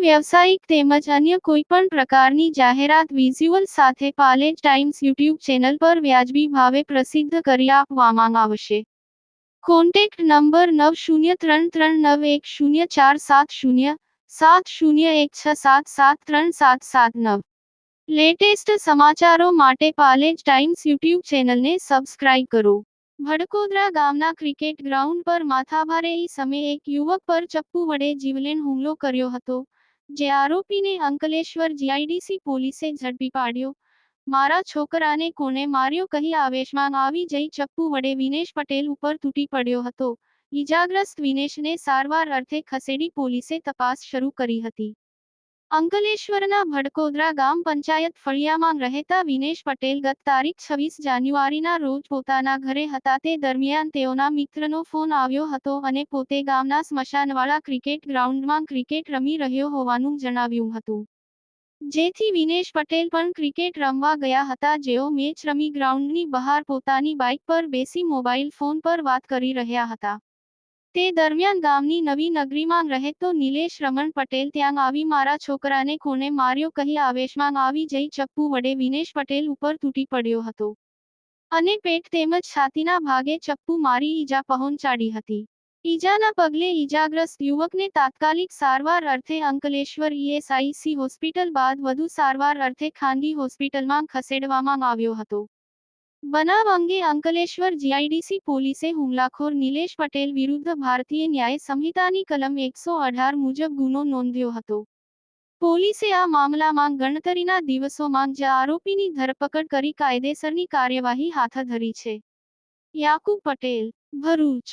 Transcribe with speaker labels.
Speaker 1: વ્યવસાયિક તેમજ અન્ય કોઈપણ પ્રકારની જાહેરાત વિઝ્યુઅલ સાથે પાલેજ ટાઈમ્સ યુટ્યુબ ચેનલ પર વ્યાજબી ભાવે પ્રસિદ્ધ કરી આપવામાં આવશે. Contact number 9033910470 7016773779. લેટેસ્ટ સમાચારો માટે પાલેજ ટાઈમ્સ યુટ્યુબ ચેનલને સબસ્ક્રાઇબ કરો. ભડકોદરા ગામના ક્રિકેટ ગ્રાઉન્ડ પર માથાભારે સમયે એક યુવક પર ચપ્પુ વડે જીવલેણ હુમલો કર્યો હતો, જે આરોપીને અંકલેશ્વર જીઆઈડીસી પોલીસે ઝડપી પાડ્યો. મારા છોકરાને કોને માર્યો કહી આવેશમાં આવી જઈ ચપ્પુ વડે વિનેશ પટેલ ઉપર તૂટી પડ્યો હતો. ઈજાગ્રસ્ત વિનેશને સારવાર અર્થે ખસેડી પોલીસે તપાસ શરૂ કરી હતી. અંકલેશ્વરના ભડકોદરા ગામ પંચાયત ફળિયામાં રહેતા વિનેશ પટેલ ગત તારીખ 26 જાન્યુઆરીના રોજ પોતાના ઘરે હતા. તે દરમિયાન તેઓના મિત્રનો ફોન આવ્યો હતો અને પોતે ગામના સ્મશાનવાળા ક્રિકેટ ગ્રાઉન્ડમાં ક્રિકેટ રમી રહ્યો હોવાનું જણાવ્યું હતું. જેથી વિનેશ પટેલ પણ ક્રિકેટ રમવા ગયા હતા. જેઓ મેચ રમી ગ્રાઉન્ડની બહાર પોતાની બાઇક પર બેસી મોબાઈલ ફોન પર વાત કરી રહ્યા હતા. તે દરમિયાન ગામની નવી નગરીમાં રહેતો નિલેશ રમણ પટેલ ત્યાં આવી મારા છોકરાને કોને માર્યો કહી આવેશમાં આવી જઈ ચપ્પુ વડે વિનેશ પટેલ ઉપર તૂટી પડ્યો હતો અને પેટ તેમજ છાતીના ભાગે ચપ્પુ મારી ઈજા પહોંચાડી હતી. ઈજાના પગલે ઈજાગ્રસ્ત યુવકને તાત્કાલિક સારવાર અર્થે અંકલેશ્વર ઈએસઆઈસી હોસ્પિટલ બાદ વધુ સારવાર અર્થે ખાનગી હોસ્પિટલમાં ખસેડવામાં આવ્યો હતો. બનાવ અંગે અંકલેશ્વર જીઆઈડીસી પોલીસે હુમલાખોર નિલેશ પટેલ વિરુદ્ધ ભારતીય ન્યાય સંહિતાની કલમ 118 મુજબ ગુનો નોંધ્યો હતો. પોલીસે આ મામલામાં ગણતરીના દિવસોમાં જ આરોપીની ધરપકડ કરી કાયદેસરની કાર્યવાહી હાથ ધરી છે. યાકુબ પટેલ, ભરૂચ.